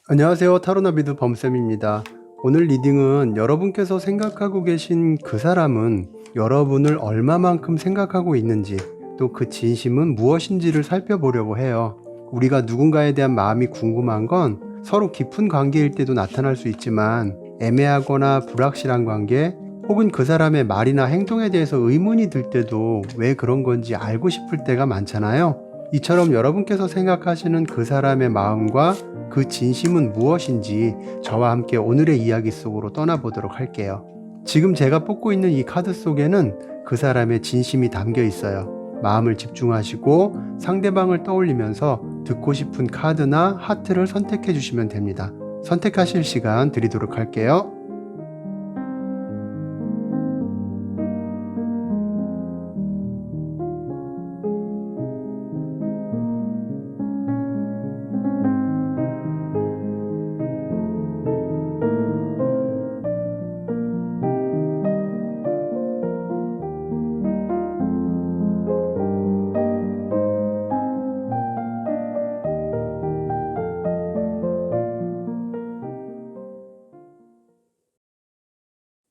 안녕하세요. 타로나비드 범쌤입니다. 오늘 리딩은 여러분께서 생각하고 계신 그 사람은 여러분을 얼마만큼 생각하고 있는지, 또 그 진심은 무엇인지를 살펴보려고 해요. 우리가 누군가에 대한 마음이 궁금한 건 서로 깊은 관계일 때도 나타날 수 있지만, 애매하거나 불확실한 관계, 혹은 그 사람의 말이나 행동에 대해서 의문이 들 때도 왜 그런 건지 알고 싶을 때가 많잖아요. 이처럼 여러분께서 생각하시는 그 사람의 마음과 그 진심은 무엇인지 저와 함께 오늘의 이야기 속으로 떠나보도록 할게요. 지금 제가 뽑고 있는 이 카드 속에는 그 사람의 진심이 담겨 있어요. 마음을 집중하시고 상대방을 떠올리면서 듣고 싶은 카드나 하트를 선택해 주시면 됩니다. 선택하실 시간 드리도록 할게요.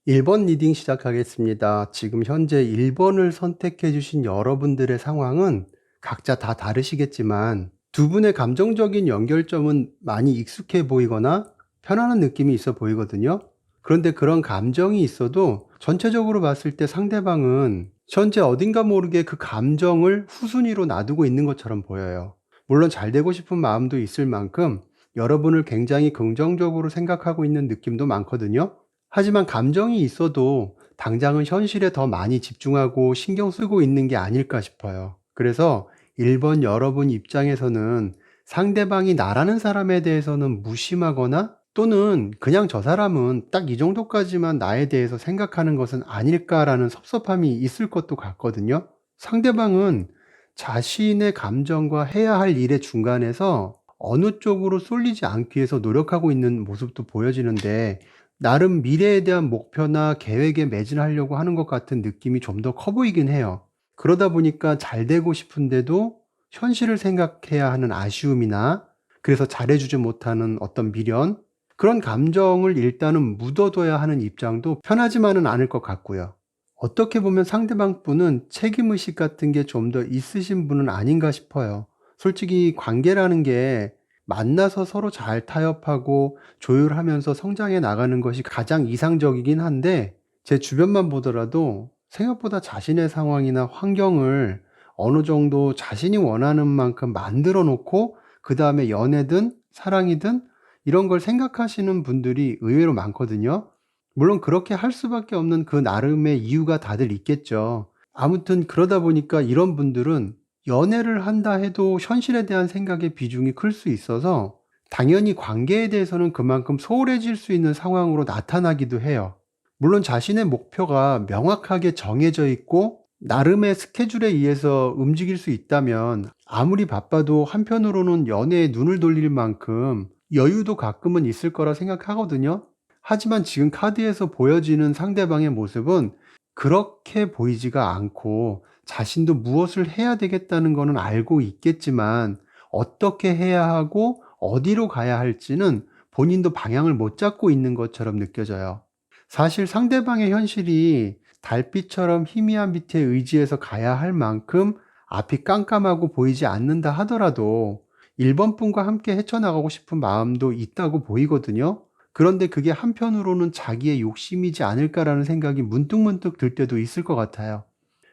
1번 리딩 시작하겠습니다. 지금 현재 1번을 선택해 주신 여러분들의 상황은 각자 다 다르시겠지만 두 분의 감정적인 연결점은 많이 익숙해 보이거나 편안한 느낌이 있어 보이거든요. 그런데 그런 감정이 있어도 전체적으로 봤을 때 상대방은 현재 어딘가 모르게 그 감정을 후순위로 놔두고 있는 것처럼 보여요. 물론 잘 되고 싶은 마음도 있을 만큼 여러분을 굉장히 긍정적으로 생각하고 있는 느낌도 많거든요. 하지만 감정이 있어도 당장은 현실에 더 많이 집중하고 신경 쓰고 있는 게 아닐까 싶어요. 그래서 1번 여러분 입장에서는 상대방이 나라는 사람에 대해서는 무심하거나 또는 그냥 저 사람은 딱 이 정도까지만 나에 대해서 생각하는 것은 아닐까라는 섭섭함이 있을 것도 같거든요. 상대방은 자신의 감정과 해야 할 일의 중간에서 어느 쪽으로 쏠리지 않기 위해서 노력하고 있는 모습도 보여지는데 나름 미래에 대한 목표나 계획에 매진하려고 하는 것 같은 느낌이 좀 더 커 보이긴 해요. 그러다 보니까 잘 되고 싶은데도 현실을 생각해야 하는 아쉬움이나 그래서 잘해주지 못하는 어떤 미련, 그런 감정을 일단은 묻어둬야 하는 입장도 편하지만은 않을 것 같고요. 어떻게 보면 상대방 분은 책임의식 같은 게 좀 더 있으신 분은 아닌가 싶어요. 솔직히 관계라는 게 만나서 서로 잘 타협하고 조율하면서 성장해 나가는 것이 가장 이상적이긴 한데 제 주변만 보더라도 생각보다 자신의 상황이나 환경을 어느 정도 자신이 원하는 만큼 만들어 놓고 그 다음에 연애든 사랑이든 이런 걸 생각하시는 분들이 의외로 많거든요. 물론 그렇게 할 수밖에 없는 그 나름의 이유가 다들 있겠죠. 아무튼 그러다 보니까 이런 분들은 연애를 한다 해도 현실에 대한 생각의 비중이 클 수 있어서 당연히 관계에 대해서는 그만큼 소홀해질 수 있는 상황으로 나타나기도 해요. 물론 자신의 목표가 명확하게 정해져 있고 나름의 스케줄에 의해서 움직일 수 있다면 아무리 바빠도 한편으로는 연애에 눈을 돌릴 만큼 여유도 가끔은 있을 거라 생각하거든요. 하지만 지금 카드에서 보여지는 상대방의 모습은 그렇게 보이지가 않고 자신도 무엇을 해야 되겠다는 거는 알고 있겠지만 어떻게 해야 하고 어디로 가야 할지는 본인도 방향을 못 잡고 있는 것처럼 느껴져요. 사실 상대방의 현실이 달빛처럼 희미한 빛에 의지해서 가야 할 만큼 앞이 깜깜하고 보이지 않는다 하더라도 1번 분과 함께 헤쳐나가고 싶은 마음도 있다고 보이거든요. 그런데 그게 한편으로는 자기의 욕심이지 않을까라는 생각이 문득문득 들 때도 있을 것 같아요.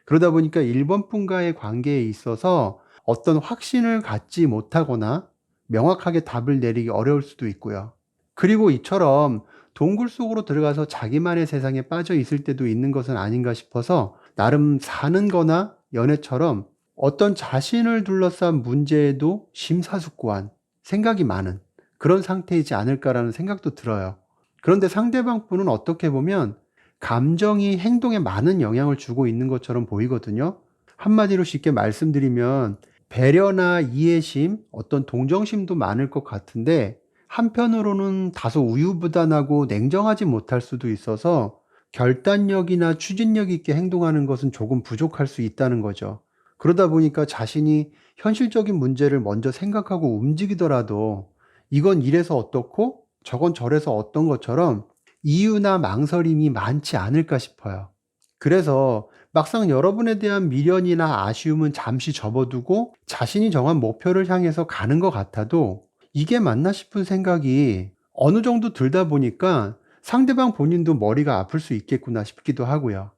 그러다 보니까 1번 분과의 관계에 있어서 어떤 확신을 갖지 못하거나 명확하게 답을 내리기 어려울 수도 있고요. 그리고 이처럼 동굴 속으로 들어가서 자기만의 세상에 빠져 있을 때도 있는 것은 아닌가 싶어서 나름 사는 거나 연애처럼 어떤 자신을 둘러싼 문제에도 심사숙고한 생각이 많은 그런 상태이지 않을까라는 생각도 들어요. 그런데 상대방 분은 어떻게 보면 감정이 행동에 많은 영향을 주고 있는 것처럼 보이거든요. 한마디로 쉽게 말씀드리면 배려나 이해심, 어떤 동정심도 많을 것 같은데 한편으로는 다소 우유부단하고 냉정하지 못할 수도 있어서 결단력이나 추진력 있게 행동하는 것은 조금 부족할 수 있다는 거죠. 그러다 보니까 자신이 현실적인 문제를 먼저 생각하고 움직이더라도 이건 이래서 어떻고 저건 저래서 어떤 것처럼 이유나 망설임이 많지 않을까 싶어요. 그래서 막상 여러분에 대한 미련이나 아쉬움은 잠시 접어두고 자신이 정한 목표를 향해서 가는 것 같아도 이게 맞나 싶은 생각이 어느 정도 들다 보니까 상대방 본인도 머리가 아플 수 있겠구나 싶기도 하고요.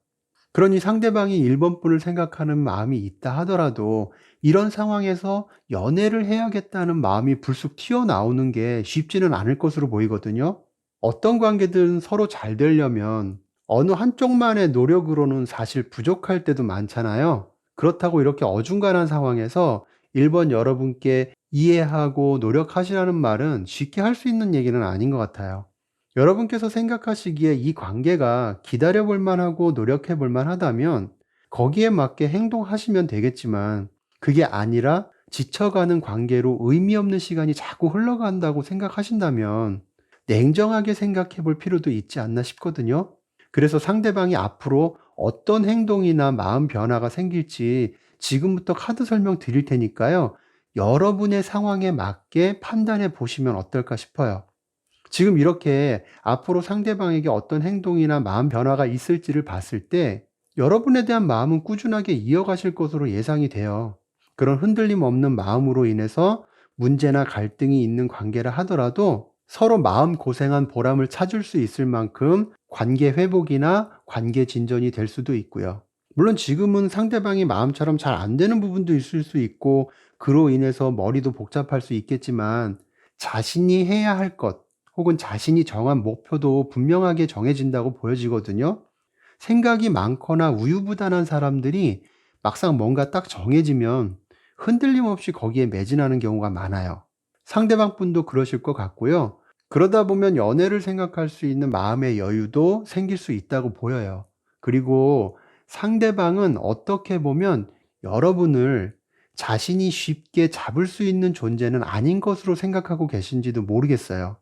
그러니 상대방이 1번 분을 생각하는 마음이 있다 하더라도 이런 상황에서 연애를 해야겠다는 마음이 불쑥 튀어나오는 게 쉽지는 않을 것으로 보이거든요. 어떤 관계든 서로 잘 되려면 어느 한쪽만의 노력으로는 사실 부족할 때도 많잖아요. 그렇다고 이렇게 어중간한 상황에서 1번 여러분께 이해하고 노력하시라는 말은 쉽게 할 수 있는 얘기는 아닌 것 같아요. 여러분께서 생각하시기에 이 관계가 기다려 볼 만하고 노력해 볼 만하다면 거기에 맞게 행동하시면 되겠지만, 그게 아니라 지쳐가는 관계로 의미 없는 시간이 자꾸 흘러간다고 생각하신다면 냉정하게 생각해 볼 필요도 있지 않나 싶거든요. 그래서 상대방이 앞으로 어떤 행동이나 마음 변화가 생길지 지금부터 카드 설명 드릴 테니까요. 여러분의 상황에 맞게 판단해 보시면 어떨까 싶어요. 지금 이렇게 앞으로 상대방에게 어떤 행동이나 마음 변화가 있을지를 봤을 때 여러분에 대한 마음은 꾸준하게 이어가실 것으로 예상이 돼요. 그런 흔들림 없는 마음으로 인해서 문제나 갈등이 있는 관계라 하더라도 서로 마음 고생한 보람을 찾을 수 있을 만큼 관계 회복이나 관계 진전이 될 수도 있고요. 물론 지금은 상대방이 마음처럼 잘 안 되는 부분도 있을 수 있고 그로 인해서 머리도 복잡할 수 있겠지만, 자신이 해야 할 것 혹은 자신이 정한 목표도 분명하게 정해진다고 보여지거든요. 생각이 많거나 우유부단한 사람들이 막상 뭔가 딱 정해지면 흔들림 없이 거기에 매진하는 경우가 많아요. 상대방 분도 그러실 것 같고요. 그러다 보면 연애를 생각할 수 있는 마음의 여유도 생길 수 있다고 보여요. 그리고 상대방은 어떻게 보면 여러분을 자신이 쉽게 잡을 수 있는 존재는 아닌 것으로 생각하고 계신지도 모르겠어요.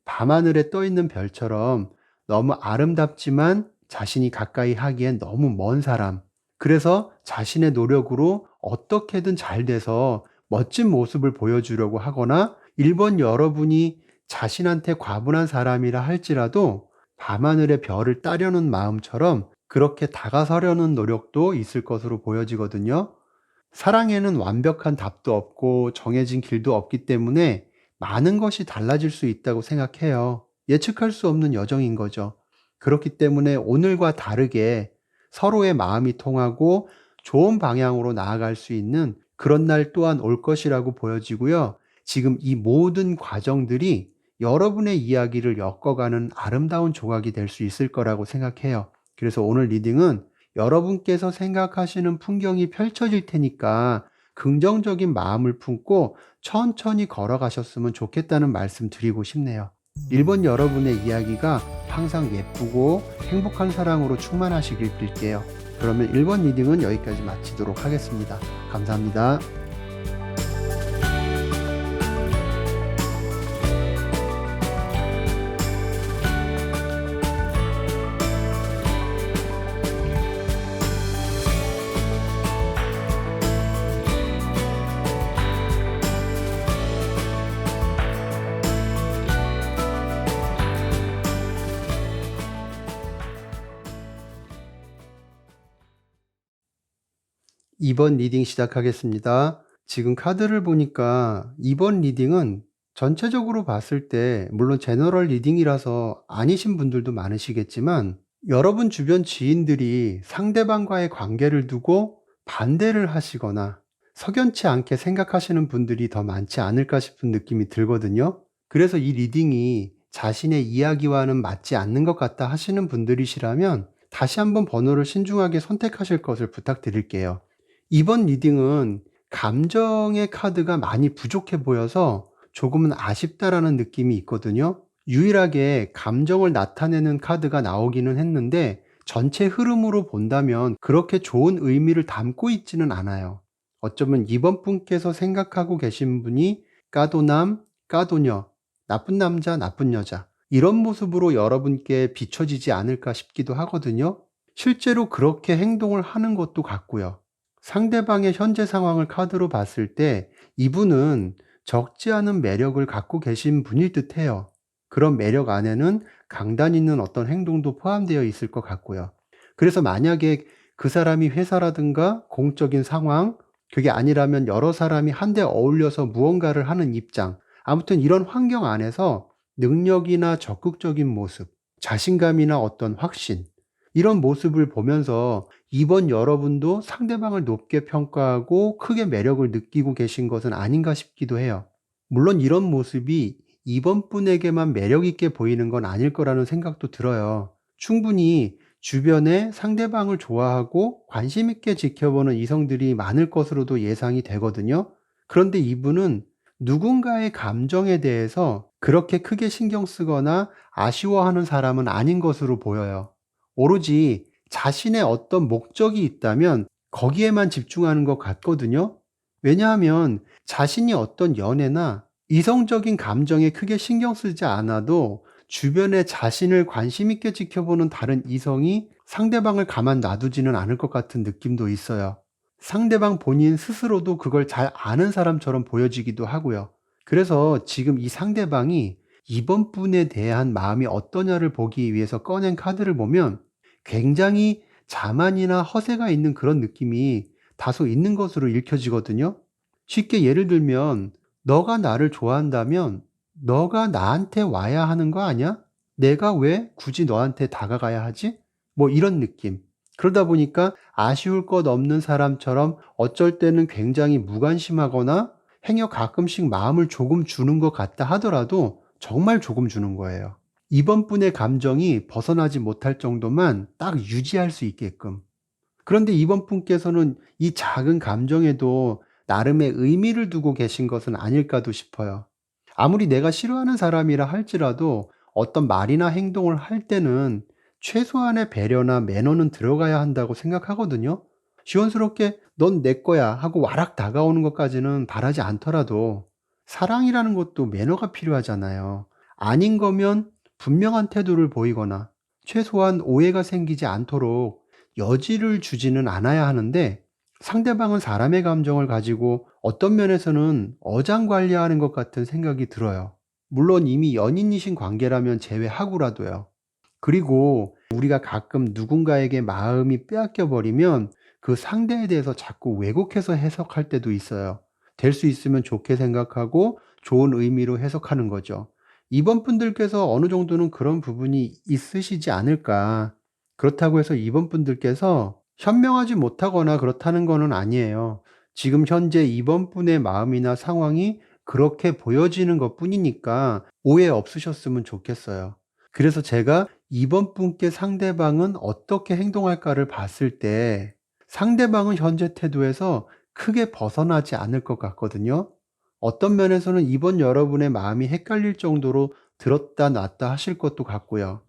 밤하늘에 떠 있는 별처럼 너무 아름답지만 자신이 가까이 하기엔 너무 먼 사람. 그래서 자신의 노력으로 어떻게든 잘 돼서 멋진 모습을 보여주려고 하거나, 1번 여러분이 자신한테 과분한 사람이라 할지라도 밤하늘의 별을 따려는 마음처럼 그렇게 다가서려는 노력도 있을 것으로 보여지거든요. 사랑에는 완벽한 답도 없고 정해진 길도 없기 때문에 많은 것이 달라질 수 있다고 생각해요. 예측할 수 없는 여정인 거죠. 그렇기 때문에 오늘과 다르게 서로의 마음이 통하고 좋은 방향으로 나아갈 수 있는 그런 날 또한 올 것이라고 보여지고요. 지금 이 모든 과정들이 여러분의 이야기를 엮어가는 아름다운 조각이 될 수 있을 거라고 생각해요. 그래서 오늘 리딩은 여러분께서 생각하시는 풍경이 펼쳐질 테니까 긍정적인 마음을 품고 천천히 걸어가셨으면 좋겠다는 말씀 드리고 싶네요. 1번 여러분의 이야기가 항상 예쁘고 행복한 사랑으로 충만하시길 빌게요. 그러면 1번 리딩은 여기까지 마치도록 하겠습니다. 감사합니다. 2번 리딩 시작하겠습니다. 지금 카드를 보니까 2번 리딩은 전체적으로 봤을 때 물론 제너럴 리딩이라서 아니신 분들도 많으시겠지만, 여러분 주변 지인들이 상대방과의 관계를 두고 반대를 하시거나 석연치 않게 생각하시는 분들이 더 많지 않을까 싶은 느낌이 들거든요. 그래서 이 리딩이 자신의 이야기와는 맞지 않는 것 같다 하시는 분들이시라면 다시 한번 번호를 신중하게 선택하실 것을 부탁드릴게요. 이번 리딩은 감정의 카드가 많이 부족해 보여서 조금은 아쉽다라는 느낌이 있거든요. 유일하게 감정을 나타내는 카드가 나오기는 했는데 전체 흐름으로 본다면 그렇게 좋은 의미를 담고 있지는 않아요. 어쩌면 이번 분께서 생각하고 계신 분이 까도남, 까도녀, 나쁜 남자, 나쁜 여자, 이런 모습으로 여러분께 비춰지지 않을까 싶기도 하거든요. 실제로 그렇게 행동을 하는 것도 같고요. 상대방의 현재 상황을 카드로 봤을 때 이분은 적지 않은 매력을 갖고 계신 분일 듯해요. 그런 매력 안에는 강단 있는 어떤 행동도 포함되어 있을 것 같고요. 그래서 만약에 그 사람이 회사라든가 공적인 상황, 그게 아니라면 여러 사람이 한데 어울려서 무언가를 하는 입장, 아무튼 이런 환경 안에서 능력이나 적극적인 모습, 자신감이나 어떤 확신, 이런 모습을 보면서 이번 여러분도 상대방을 높게 평가하고 크게 매력을 느끼고 계신 것은 아닌가 싶기도 해요. 물론 이런 모습이 이번 분에게만 매력 있게 보이는 건 아닐 거라는 생각도 들어요. 충분히 주변에 상대방을 좋아하고 관심 있게 지켜보는 이성들이 많을 것으로도 예상이 되거든요. 그런데 이분은 누군가의 감정에 대해서 그렇게 크게 신경 쓰거나 아쉬워하는 사람은 아닌 것으로 보여요. 오로지 자신의 어떤 목적이 있다면 거기에만 집중하는 것 같거든요. 왜냐하면 자신이 어떤 연애나 이성적인 감정에 크게 신경 쓰지 않아도 주변에 자신을 관심 있게 지켜보는 다른 이성이 상대방을 가만 놔두지는 않을 것 같은 느낌도 있어요. 상대방 본인 스스로도 그걸 잘 아는 사람처럼 보여지기도 하고요. 그래서 지금 이 상대방이 이번 분에 대한 마음이 어떠냐를 보기 위해서 꺼낸 카드를 보면 굉장히 자만이나 허세가 있는 그런 느낌이 다소 있는 것으로 읽혀지거든요. 쉽게 예를 들면 너가 나를 좋아한다면 너가 나한테 와야 하는 거 아니야? 내가 왜 굳이 너한테 다가가야 하지? 뭐 이런 느낌. 그러다 보니까 아쉬울 것 없는 사람처럼 어쩔 때는 굉장히 무관심하거나 행여 가끔씩 마음을 조금 주는 것 같다 하더라도 정말 조금 주는 거예요. 이번 분의 감정이 벗어나지 못할 정도만 딱 유지할 수 있게끔. 그런데 이번 분께서는 이 작은 감정에도 나름의 의미를 두고 계신 것은 아닐까도 싶어요. 아무리 내가 싫어하는 사람이라 할지라도 어떤 말이나 행동을 할 때는 최소한의 배려나 매너는 들어가야 한다고 생각하거든요. 시원스럽게 넌 내 거야 하고 와락 다가오는 것까지는 바라지 않더라도 사랑이라는 것도 매너가 필요하잖아요. 아닌 거면 분명한 태도를 보이거나 최소한 오해가 생기지 않도록 여지를 주지는 않아야 하는데 상대방은 사람의 감정을 가지고 어떤 면에서는 어장관리하는 것 같은 생각이 들어요. 물론 이미 연인이신 관계라면 제외하고라도요. 그리고 우리가 가끔 누군가에게 마음이 빼앗겨 버리면 그 상대에 대해서 자꾸 왜곡해서 해석할 때도 있어요. 될 수 있으면 좋게 생각하고 좋은 의미로 해석하는 거죠. 이번 분들께서 어느 정도는 그런 부분이 있으시지 않을까. 그렇다고 해서 이번 분들께서 현명하지 못하거나 그렇다는 거는 아니에요. 지금 현재 이번 분의 마음이나 상황이 그렇게 보여지는 것 뿐이니까 오해 없으셨으면 좋겠어요. 그래서 제가 이번 분께 상대방은 어떻게 행동할까를 봤을 때 상대방은 현재 태도에서 크게 벗어나지 않을 것 같거든요. 어떤 면에서는 이번 여러분의 마음이 헷갈릴 정도로 들었다 놨다 하실 것도 같고요.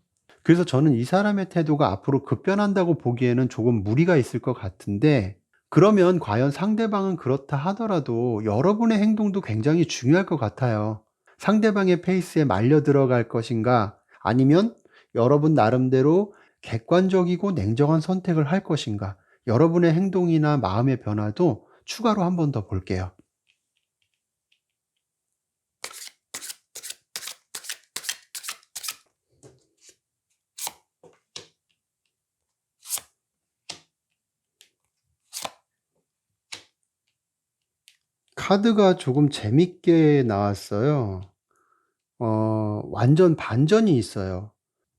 그래서 저는 이 사람의 태도가 앞으로 급변한다고 보기에는 조금 무리가 있을 것 같은데, 그러면 과연 상대방은 그렇다 하더라도 여러분의 행동도 굉장히 중요할 것 같아요. 상대방의 페이스에 말려 들어갈 것인가, 아니면 여러분 나름대로 객관적이고 냉정한 선택을 할 것인가, 여러분의 행동이나 마음의 변화도 추가로 한 번 더 볼게요. 카드가 조금 재밌게 나왔어요. 완전 반전이 있어요.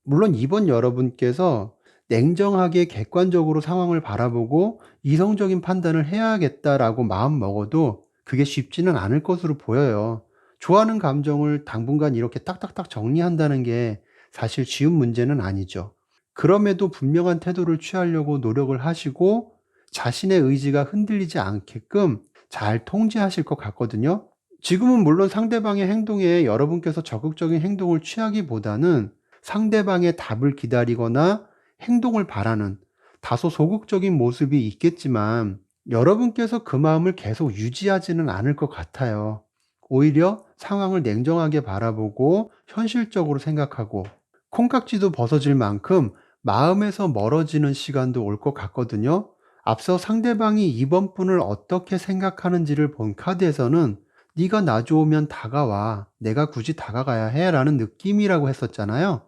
물론 이번 여러분께서 냉정하게 객관적으로 상황을 바라보고 이성적인 판단을 해야겠다라고 마음 먹어도 그게 쉽지는 않을 것으로 보여요. 좋아하는 감정을 당분간 이렇게 딱딱딱 정리한다는 게 사실 쉬운 문제는 아니죠. 그럼에도 분명한 태도를 취하려고 노력을 하시고 자신의 의지가 흔들리지 않게끔 잘 통제하실 것 같거든요. 지금은 물론 상대방의 행동에 여러분께서 적극적인 행동을 취하기보다는 상대방의 답을 기다리거나 행동을 바라는 다소 소극적인 모습이 있겠지만 여러분께서 그 마음을 계속 유지하지는 않을 것 같아요. 오히려 상황을 냉정하게 바라보고 현실적으로 생각하고 콩깍지도 벗어질 만큼 마음에서 멀어지는 시간도 올 것 같거든요. 앞서 상대방이 이번 분을 어떻게 생각하는지를 본 카드에서는 네가 나 좋으면 다가와. 내가 굳이 다가가야 해. 라는 느낌이라고 했었잖아요.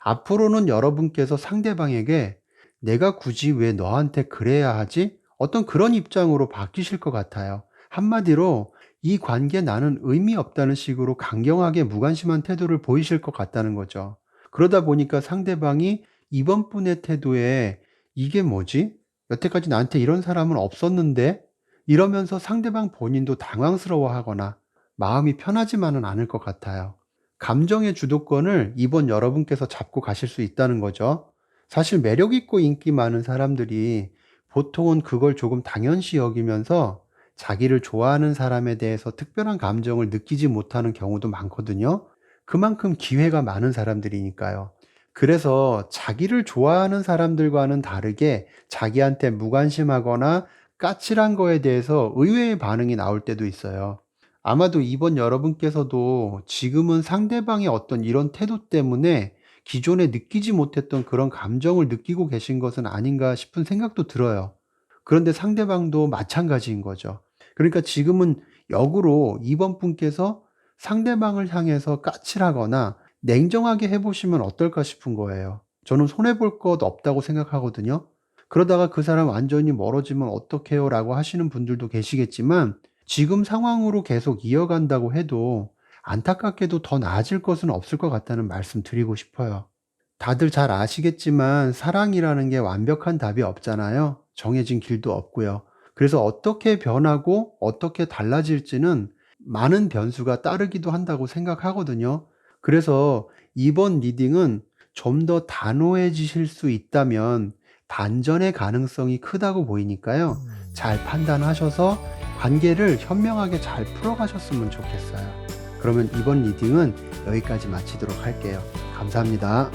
앞으로는 여러분께서 상대방에게 내가 굳이 왜 너한테 그래야 하지? 어떤 그런 입장으로 바뀌실 것 같아요. 한마디로 이 관계 나는 의미 없다는 식으로 강경하게 무관심한 태도를 보이실 것 같다는 거죠. 그러다 보니까 상대방이 이번 분의 태도에 이게 뭐지? 여태까지 나한테 이런 사람은 없었는데? 이러면서 상대방 본인도 당황스러워 하거나 마음이 편하지만은 않을 것 같아요. 감정의 주도권을 이번 여러분께서 잡고 가실 수 있다는 거죠. 사실 매력 있고 인기 많은 사람들이 보통은 그걸 조금 당연시 여기면서 자기를 좋아하는 사람에 대해서 특별한 감정을 느끼지 못하는 경우도 많거든요. 그만큼 기회가 많은 사람들이니까요. 그래서 자기를 좋아하는 사람들과는 다르게 자기한테 무관심하거나 까칠한 거에 대해서 의외의 반응이 나올 때도 있어요. 아마도 이번 여러분께서도 지금은 상대방의 어떤 이런 태도 때문에 기존에 느끼지 못했던 그런 감정을 느끼고 계신 것은 아닌가 싶은 생각도 들어요. 그런데 상대방도 마찬가지인 거죠. 그러니까 지금은 역으로 이번 분께서 상대방을 향해서 까칠하거나 냉정하게 해보시면 어떨까 싶은 거예요. 저는 손해볼 것 없다고 생각하거든요. 그러다가 그 사람 완전히 멀어지면 어떡해요? 라고 하시는 분들도 계시겠지만 지금 상황으로 계속 이어간다고 해도 안타깝게도 더 나아질 것은 없을 것 같다는 말씀 드리고 싶어요. 다들 잘 아시겠지만 사랑이라는 게 완벽한 답이 없잖아요. 정해진 길도 없고요. 그래서 어떻게 변하고 어떻게 달라질지는 많은 변수가 따르기도 한다고 생각하거든요. 그래서 이번 리딩은 좀 더 단호해지실 수 있다면 반전의 가능성이 크다고 보이니까요. 잘 판단하셔서 관계를 현명하게 잘 풀어가셨으면 좋겠어요. 그러면 이번 리딩은 여기까지 마치도록 할게요. 감사합니다.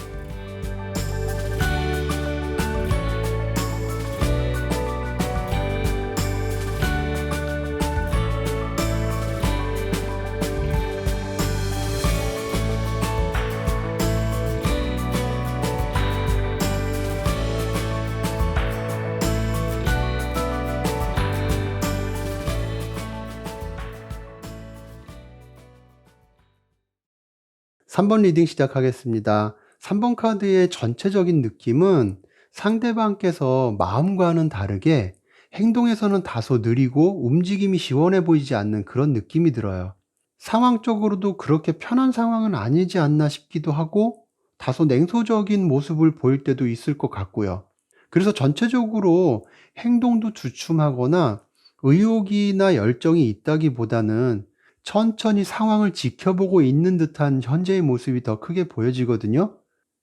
3번 리딩 시작하겠습니다. 3번 카드의 전체적인 느낌은 상대방께서 마음과는 다르게 행동에서는 다소 느리고 움직임이 시원해 보이지 않는 그런 느낌이 들어요. 상황적으로도 그렇게 편한 상황은 아니지 않나 싶기도 하고 다소 냉소적인 모습을 보일 때도 있을 것 같고요. 그래서 전체적으로 행동도 주춤하거나 의욕이나 열정이 있다기보다는 천천히 상황을 지켜보고 있는 듯한 현재의 모습이 더 크게 보여지거든요.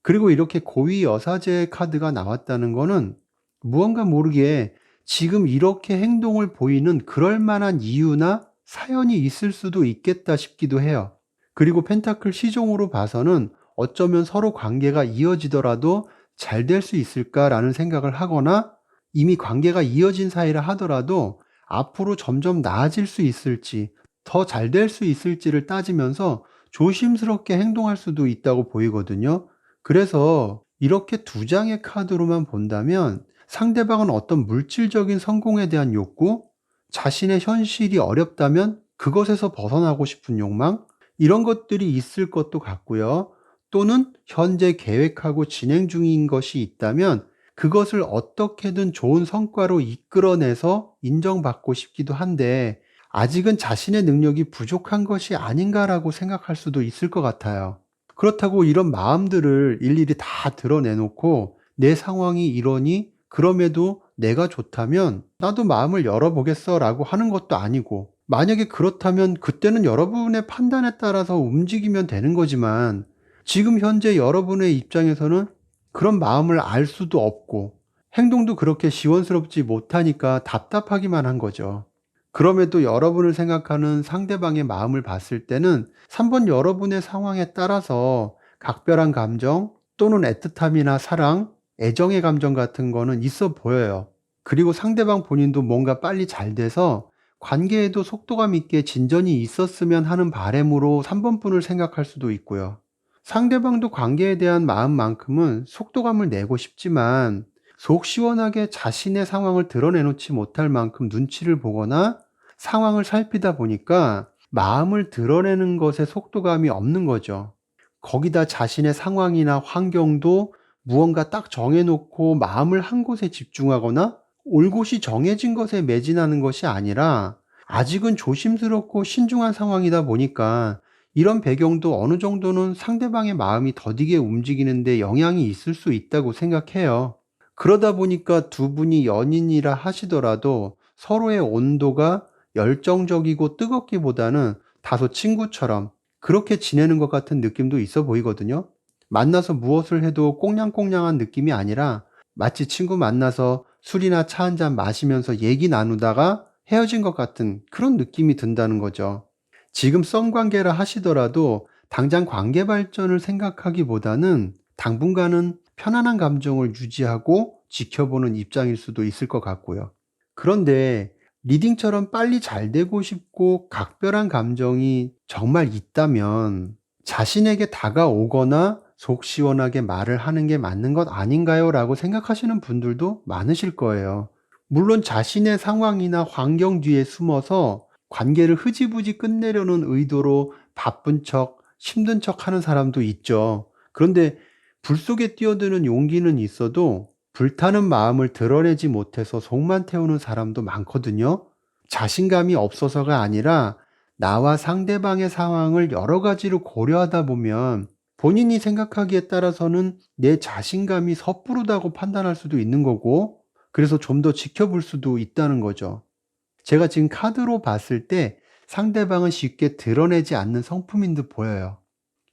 그리고 이렇게 고위 여사제 카드가 나왔다는 거는 무언가 모르게 지금 이렇게 행동을 보이는 그럴 만한 이유나 사연이 있을 수도 있겠다 싶기도 해요. 그리고 펜타클 시종으로 봐서는 어쩌면 서로 관계가 이어지더라도 잘 될 수 있을까라는 생각을 하거나 이미 관계가 이어진 사이라 하더라도 앞으로 점점 나아질 수 있을지 더 잘 될 수 있을지를 따지면서 조심스럽게 행동할 수도 있다고 보이거든요. 그래서 이렇게 두 장의 카드로만 본다면 상대방은 어떤 물질적인 성공에 대한 욕구, 자신의 현실이 어렵다면 그것에서 벗어나고 싶은 욕망, 이런 것들이 있을 것도 같고요. 또는 현재 계획하고 진행 중인 것이 있다면 그것을 어떻게든 좋은 성과로 이끌어내서 인정받고 싶기도 한데 아직은 자신의 능력이 부족한 것이 아닌가라고 생각할 수도 있을 것 같아요. 그렇다고 이런 마음들을 일일이 다 드러내놓고 내 상황이 이러니 그럼에도 내가 좋다면 나도 마음을 열어보겠어 라고 하는 것도 아니고 만약에 그렇다면 그때는 여러분의 판단에 따라서 움직이면 되는 거지만 지금 현재 여러분의 입장에서는 그런 마음을 알 수도 없고 행동도 그렇게 시원스럽지 못하니까 답답하기만 한 거죠. 그럼에도 여러분을 생각하는 상대방의 마음을 봤을 때는 3번 여러분의 상황에 따라서 각별한 감정 또는 애틋함이나 사랑, 애정의 감정 같은 거는 있어 보여요. 그리고 상대방 본인도 뭔가 빨리 잘 돼서 관계에도 속도감 있게 진전이 있었으면 하는 바람으로 3번 분을 생각할 수도 있고요. 상대방도 관계에 대한 마음만큼은 속도감을 내고 싶지만 속 시원하게 자신의 상황을 드러내놓지 못할 만큼 눈치를 보거나 상황을 살피다 보니까 마음을 드러내는 것에 속도감이 없는 거죠. 거기다 자신의 상황이나 환경도 무언가 딱 정해놓고 마음을 한 곳에 집중하거나 올곧이 정해진 것에 매진하는 것이 아니라 아직은 조심스럽고 신중한 상황이다 보니까 이런 배경도 어느 정도는 상대방의 마음이 더디게 움직이는데 영향이 있을 수 있다고 생각해요. 그러다 보니까 두 분이 연인이라 하시더라도 서로의 온도가 열정적이고 뜨겁기보다는 다소 친구처럼 그렇게 지내는 것 같은 느낌도 있어 보이거든요. 만나서 무엇을 해도 꽁냥꽁냥한 느낌이 아니라 마치 친구 만나서 술이나 차 한잔 마시면서 얘기 나누다가 헤어진 것 같은 그런 느낌이 든다는 거죠. 지금 썸 관계라 하시더라도 당장 관계 발전을 생각하기보다는 당분간은 편안한 감정을 유지하고 지켜보는 입장일 수도 있을 것 같고요. 그런데 리딩처럼 빨리 잘 되고 싶고 각별한 감정이 정말 있다면 자신에게 다가오거나 속 시원하게 말을 하는 게 맞는 것 아닌가요? 라고 생각하시는 분들도 많으실 거예요. 물론 자신의 상황이나 환경 뒤에 숨어서 관계를 흐지부지 끝내려는 의도로 바쁜 척, 힘든 척 하는 사람도 있죠. 그런데 불 속에 뛰어드는 용기는 있어도 불타는 마음을 드러내지 못해서 속만 태우는 사람도 많거든요. 자신감이 없어서가 아니라 나와 상대방의 상황을 여러 가지로 고려하다 보면 본인이 생각하기에 따라서는 내 자신감이 섣부르다고 판단할 수도 있는 거고, 그래서 좀 더 지켜볼 수도 있다는 거죠. 제가 지금 카드로 봤을 때 상대방은 쉽게 드러내지 않는 성품인 듯 보여요.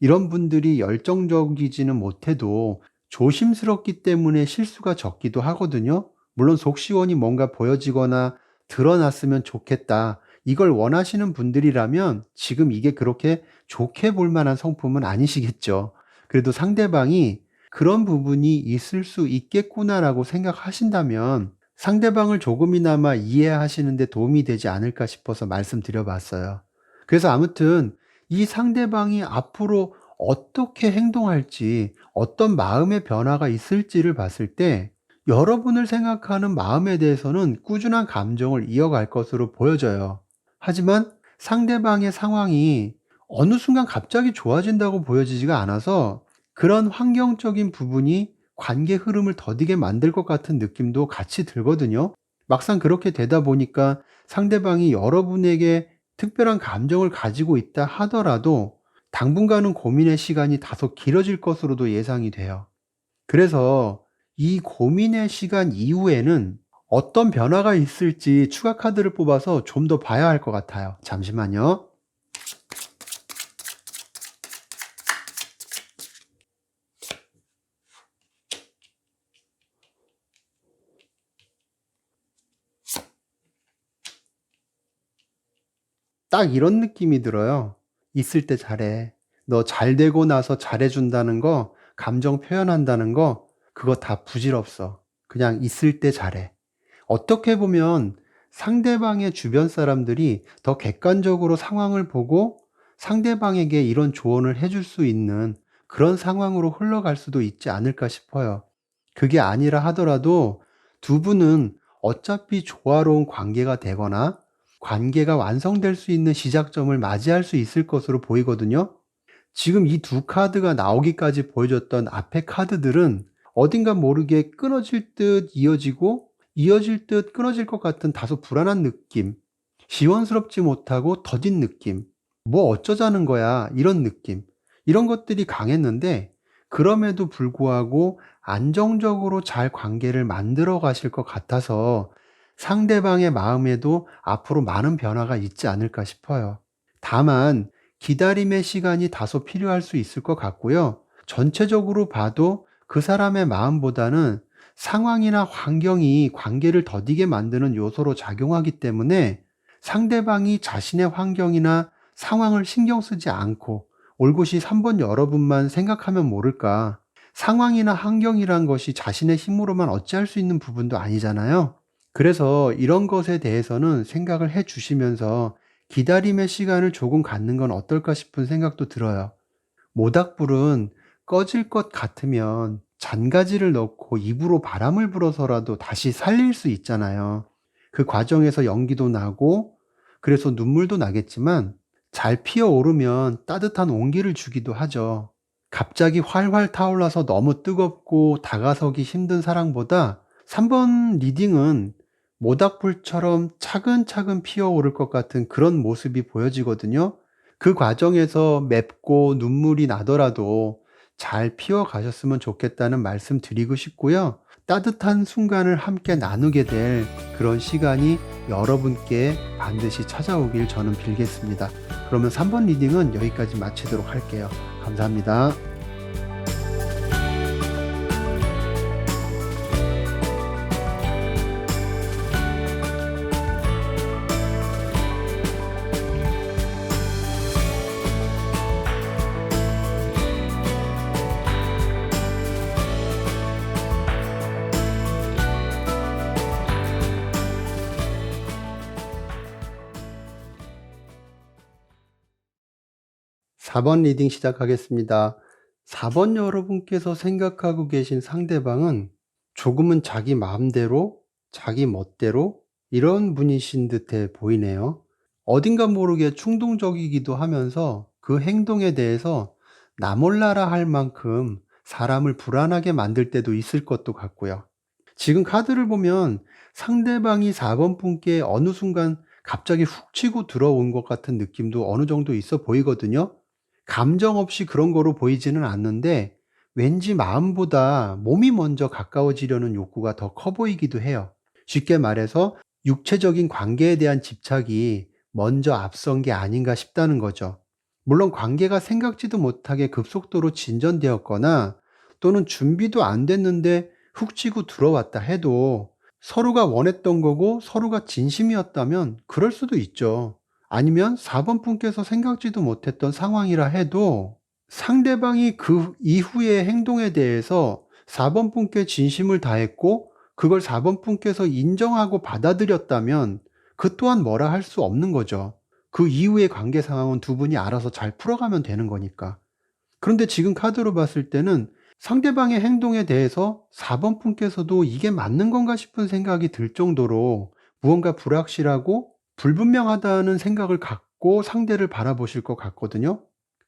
이런 분들이 열정적이지는 못해도 조심스럽기 때문에 실수가 적기도 하거든요. 물론 속 시원히 뭔가 보여지거나 드러났으면 좋겠다, 이걸 원하시는 분들이라면 지금 이게 그렇게 좋게 볼 만한 성품은 아니시겠죠. 그래도 상대방이 그런 부분이 있을 수 있겠구나라고 생각하신다면 상대방을 조금이나마 이해하시는 데 도움이 되지 않을까 싶어서 말씀드려 봤어요. 그래서 아무튼 이 상대방이 앞으로 어떻게 행동할지, 어떤 마음의 변화가 있을지를 봤을 때 여러분을 생각하는 마음에 대해서는 꾸준한 감정을 이어갈 것으로 보여져요. 하지만 상대방의 상황이 어느 순간 갑자기 좋아진다고 보여지지가 않아서 그런 환경적인 부분이 관계 흐름을 더디게 만들 것 같은 느낌도 같이 들거든요. 막상 그렇게 되다 보니까 상대방이 여러분에게 특별한 감정을 가지고 있다 하더라도 당분간은 고민의 시간이 다소 길어질 것으로도 예상이 돼요. 그래서 이 고민의 시간 이후에는 어떤 변화가 있을지 추가 카드를 뽑아서 좀 더 봐야 할 것 같아요. 잠시만요. 딱 이런 느낌이 들어요. 있을 때 잘해. 너 잘 되고 나서 잘해준다는 거, 감정 표현한다는 거, 그거 다 부질없어. 그냥 있을 때 잘해. 어떻게 보면 상대방의 주변 사람들이 더 객관적으로 상황을 보고 상대방에게 이런 조언을 해줄 수 있는 그런 상황으로 흘러갈 수도 있지 않을까 싶어요. 그게 아니라 하더라도 두 분은 어차피 조화로운 관계가 되거나 관계가 완성될 수 있는 시작점을 맞이할 수 있을 것으로 보이거든요. 지금 이 두 카드가 나오기까지 보여줬던 앞의 카드들은 어딘가 모르게 끊어질 듯 이어지고 이어질 듯 끊어질 것 같은 다소 불안한 느낌, 시원스럽지 못하고 더딘 느낌, 뭐 어쩌자는 거야 이런 느낌, 이런 것들이 강했는데 그럼에도 불구하고 안정적으로 잘 관계를 만들어 가실 것 같아서 상대방의 마음에도 앞으로 많은 변화가 있지 않을까 싶어요. 다만 기다림의 시간이 다소 필요할 수 있을 것 같고요. 전체적으로 봐도 그 사람의 마음보다는 상황이나 환경이 관계를 더디게 만드는 요소로 작용하기 때문에 상대방이 자신의 환경이나 상황을 신경 쓰지 않고 올곧이 3번 여러분만 생각하면 모를까. 상황이나 환경이란 것이 자신의 힘으로만 어찌할 수 있는 부분도 아니잖아요. 그래서 이런 것에 대해서는 생각을 해 주시면서 기다림의 시간을 조금 갖는 건 어떨까 싶은 생각도 들어요. 모닥불은 꺼질 것 같으면 잔가지를 넣고 입으로 바람을 불어서라도 다시 살릴 수 있잖아요. 그 과정에서 연기도 나고 그래서 눈물도 나겠지만 잘 피어오르면 따뜻한 온기를 주기도 하죠. 갑자기 활활 타올라서 너무 뜨겁고 다가서기 힘든 사랑보다 3번 리딩은 모닥불처럼 차근차근 피어오를 것 같은 그런 모습이 보여지거든요. 그 과정에서 맵고 눈물이 나더라도 잘 피어가셨으면 좋겠다는 말씀 드리고 싶고요. 따뜻한 순간을 함께 나누게 될 그런 시간이 여러분께 반드시 찾아오길 저는 빌겠습니다. 그러면 3번 리딩은 여기까지 마치도록 할게요. 감사합니다. 4번 리딩 시작하겠습니다. 4번 여러분께서 생각하고 계신 상대방은 조금은 자기 마음대로, 자기 멋대로 이런 분이신 듯해 보이네요. 어딘가 모르게 충동적이기도 하면서 그 행동에 대해서 나 몰라라 할 만큼 사람을 불안하게 만들 때도 있을 것도 같고요. 지금 카드를 보면 상대방이 4번 분께 어느 순간 갑자기 훅 치고 들어온 것 같은 느낌도 어느 정도 있어 보이거든요. 감정 없이 그런 거로 보이지는 않는데 왠지 마음보다 몸이 먼저 가까워지려는 욕구가 더 커 보이기도 해요. 쉽게 말해서 육체적인 관계에 대한 집착이 먼저 앞선 게 아닌가 싶다는 거죠. 물론 관계가 생각지도 못하게 급속도로 진전되었거나 또는 준비도 안 됐는데 훅 치고 들어왔다 해도 서로가 원했던 거고 서로가 진심이었다면 그럴 수도 있죠. 아니면 4번 분께서 생각지도 못했던 상황이라 해도 상대방이 그 이후의 행동에 대해서 4번 분께 진심을 다했고 그걸 4번 분께서 인정하고 받아들였다면 그 또한 뭐라 할 수 없는 거죠. 그 이후의 관계 상황은 두 분이 알아서 잘 풀어가면 되는 거니까. 그런데 지금 카드로 봤을 때는 상대방의 행동에 대해서 4번 분께서도 이게 맞는 건가 싶은 생각이 들 정도로 무언가 불확실하고 불분명하다는 생각을 갖고 상대를 바라보실 것 같거든요.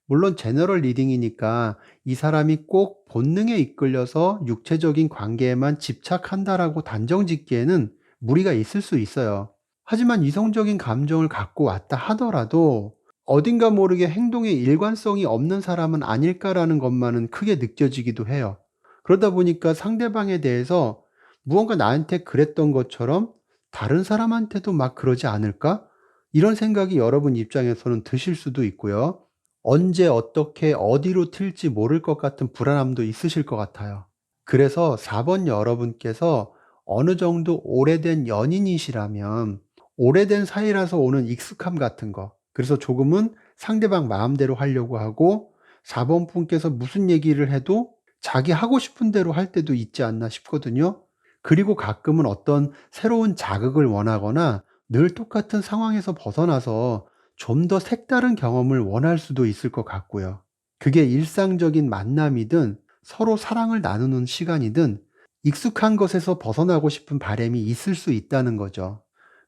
물론 제너럴 리딩이니까 이 사람이 꼭 본능에 이끌려서 육체적인 관계에만 집착한다라고 단정 짓기에는 무리가 있을 수 있어요. 하지만 이성적인 감정을 갖고 왔다 하더라도 어딘가 모르게 행동에 일관성이 없는 사람은 아닐까라는 것만은 크게 느껴지기도 해요. 그러다 보니까 상대방에 대해서 무언가 나한테 그랬던 것처럼 다른 사람한테도 막 그러지 않을까? 이런 생각이 여러분 입장에서는 드실 수도 있고요. 언제 어떻게 어디로 튈지 모를 것 같은 불안함도 있으실 것 같아요. 그래서 4번 여러분께서 어느 정도 오래된 연인이시라면 오래된 사이라서 오는 익숙함 같은 거, 그래서 조금은 상대방 마음대로 하려고 하고 4번 분께서 무슨 얘기를 해도 자기 하고 싶은 대로 할 때도 있지 않나 싶거든요. 그리고 가끔은 어떤 새로운 자극을 원하거나 늘 똑같은 상황에서 벗어나서 좀 더 색다른 경험을 원할 수도 있을 것 같고요. 그게 일상적인 만남이든 서로 사랑을 나누는 시간이든 익숙한 것에서 벗어나고 싶은 바람이 있을 수 있다는 거죠.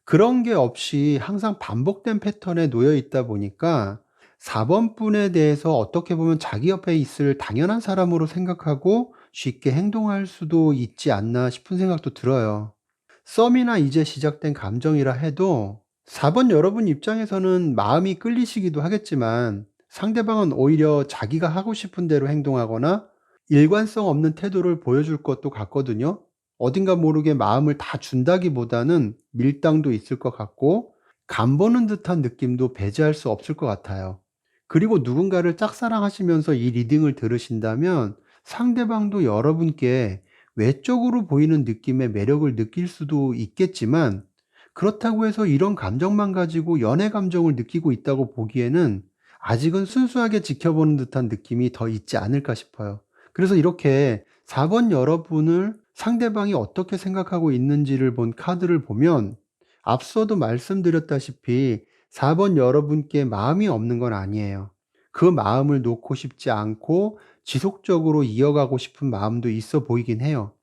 그런 게 없이 항상 반복된 패턴에 놓여 있다 보니까 4번 분에 대해서 어떻게 보면 자기 옆에 있을 당연한 사람으로 생각하고 쉽게 행동할 수도 있지 않나 싶은 생각도 들어요. 썸이나 이제 시작된 감정이라 해도 4번 여러분 입장에서는 마음이 끌리시기도 하겠지만 상대방은 오히려 자기가 하고 싶은 대로 행동하거나 일관성 없는 태도를 보여줄 것도 같거든요. 어딘가 모르게 마음을 다 준다기보다는 밀당도 있을 것 같고 간보는 듯한 느낌도 배제할 수 없을 것 같아요. 그리고 누군가를 짝사랑하시면서 이 리딩을 들으신다면 상대방도 여러분께 외적으로 보이는 느낌의 매력을 느낄 수도 있겠지만 그렇다고 해서 이런 감정만 가지고 연애 감정을 느끼고 있다고 보기에는 아직은 순수하게 지켜보는 듯한 느낌이 더 있지 않을까 싶어요. 그래서 이렇게 4번 여러분을 상대방이 어떻게 생각하고 있는지를 본 카드를 보면 앞서도 말씀드렸다시피 4번 여러분께 마음이 없는 건 아니에요. 그 마음을 놓고 싶지 않고 지속적으로 이어가고 싶은 마음도 있어 보이긴 해요.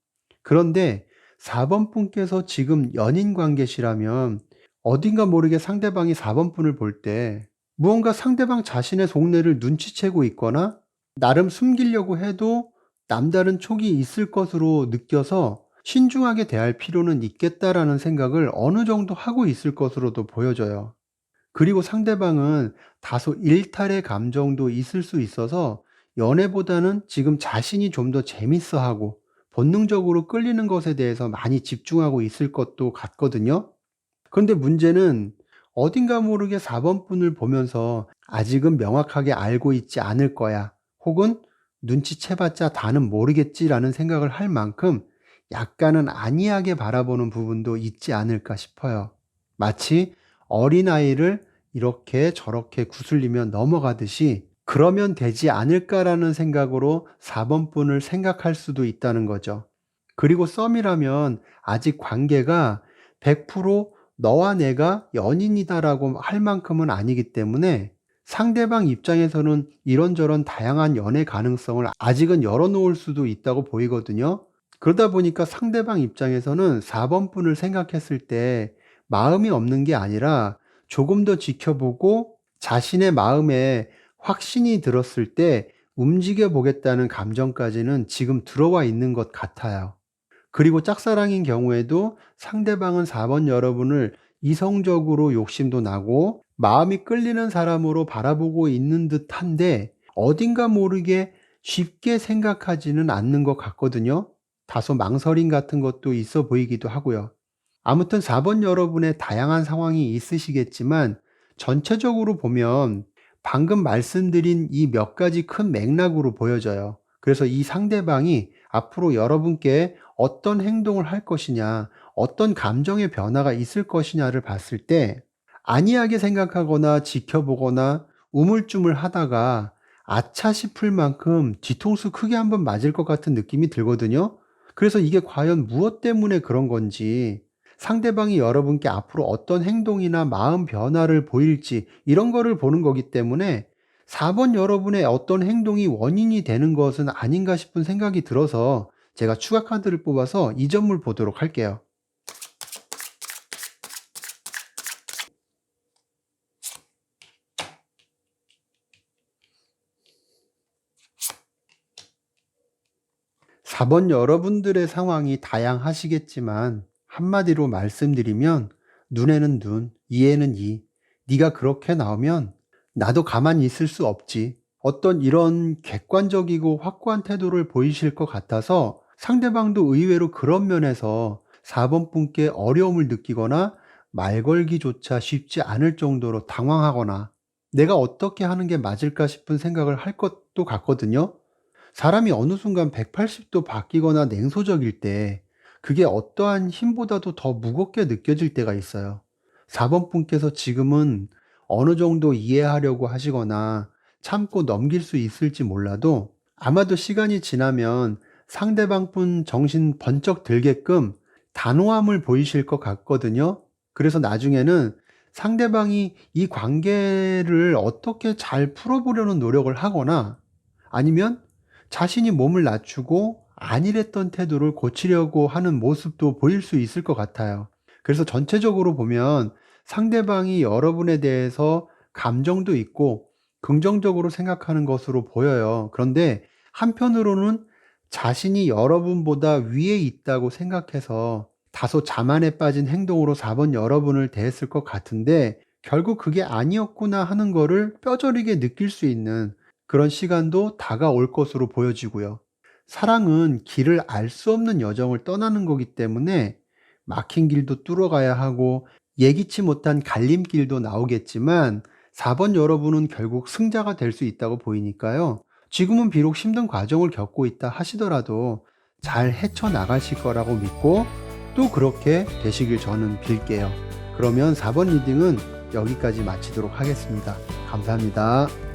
그런데 4번 분께서 지금 연인 관계시라면 어딘가 모르게 상대방이 4번 분을 볼 때 무언가 상대방 자신의 속내를 눈치채고 있거나 나름 숨기려고 해도 남다른 촉이 있을 것으로 느껴서 신중하게 대할 필요는 있겠다라는 생각을 어느 정도 하고 있을 것으로도 보여져요. 그리고 상대방은 다소 일탈의 감정도 있을 수 있어서 연애보다는 지금 자신이 좀 더 재밌어 하고 본능적으로 끌리는 것에 대해서 많이 집중하고 있을 것도 같거든요. 그런데 문제는 어딘가 모르게 4번 분을 보면서 아직은 명확하게 알고 있지 않을 거야. 혹은 눈치채봤자 다는 모르겠지라는 생각을 할 만큼 약간은 안이하게 바라보는 부분도 있지 않을까 싶어요. 마치 어린아이를 이렇게 저렇게 구슬리며 넘어가듯이 그러면 되지 않을까라는 생각으로 4번 분을 생각할 수도 있다는 거죠. 그리고 썸이라면 아직 관계가 100% 너와 내가 연인이다라고 할 만큼은 아니기 때문에 상대방 입장에서는 이런저런 다양한 연애 가능성을 아직은 열어놓을 수도 있다고 보이거든요. 그러다 보니까 상대방 입장에서는 4번 분을 생각했을 때 마음이 없는 게 아니라 조금 더 지켜보고 자신의 마음에 확신이 들었을 때 움직여 보겠다는 감정까지는 지금 들어와 있는 것 같아요. 그리고 짝사랑인 경우에도 상대방은 4번 여러분을 이성적으로 욕심도 나고 마음이 끌리는 사람으로 바라보고 있는 듯한데 어딘가 모르게 쉽게 생각하지는 않는 것 같거든요. 다소 망설임 같은 것도 있어 보이기도 하고요. 아무튼 4번 여러분의 다양한 상황이 있으시겠지만 전체적으로 보면 방금 말씀드린 이 몇 가지 큰 맥락으로 보여져요. 그래서 이 상대방이 앞으로 여러분께 어떤 행동을 할 것이냐, 어떤 감정의 변화가 있을 것이냐를 봤을 때 안이하게 생각하거나 지켜보거나 우물쭈물 하다가 아차 싶을 만큼 뒤통수 크게 한번 맞을 것 같은 느낌이 들거든요. 그래서 이게 과연 무엇 때문에 그런 건지, 상대방이 여러분께 앞으로 어떤 행동이나 마음 변화를 보일지 이런 거를 보는 거기 때문에 4번 여러분의 어떤 행동이 원인이 되는 것은 아닌가 싶은 생각이 들어서 제가 추가 카드를 뽑아서 이 점을 보도록 할게요. 4번 여러분들의 상황이 다양하시겠지만 한마디로 말씀드리면 눈에는 눈, 이에는 이. 네가 그렇게 나오면 나도 가만히 있을 수 없지. 어떤 이런 객관적이고 확고한 태도를 보이실 것 같아서 상대방도 의외로 그런 면에서 4번 분께 어려움을 느끼거나 말 걸기조차 쉽지 않을 정도로 당황하거나 내가 어떻게 하는 게 맞을까 싶은 생각을 할 것도 같거든요. 사람이 어느 순간 180도 바뀌거나 냉소적일 때 그게 어떠한 힘보다도 더 무겁게 느껴질 때가 있어요. 4번 분께서 지금은 어느 정도 이해하려고 하시거나 참고 넘길 수 있을지 몰라도 아마도 시간이 지나면 상대방 분 정신 번쩍 들게끔 단호함을 보이실 것 같거든요. 그래서 나중에는 상대방이 이 관계를 어떻게 잘 풀어보려는 노력을 하거나 아니면 자신이 몸을 낮추고 안일했던 태도를 고치려고 하는 모습도 보일 수 있을 것 같아요. 그래서 전체적으로 보면 상대방이 여러분에 대해서 감정도 있고 긍정적으로 생각하는 것으로 보여요. 그런데 한편으로는 자신이 여러분보다 위에 있다고 생각해서 다소 자만에 빠진 행동으로 4번 여러분을 대했을 것 같은데 결국 그게 아니었구나 하는 거를 뼈저리게 느낄 수 있는 그런 시간도 다가올 것으로 보여지고요. 사랑은 길을 알 수 없는 여정을 떠나는 거기 때문에 막힌 길도 뚫어가야 하고 예기치 못한 갈림길도 나오겠지만 4번 여러분은 결국 승자가 될 수 있다고 보이니까요. 지금은 비록 힘든 과정을 겪고 있다 하시더라도 잘 헤쳐나가실 거라고 믿고 또 그렇게 되시길 저는 빌게요. 그러면 4번 리딩은 여기까지 마치도록 하겠습니다. 감사합니다.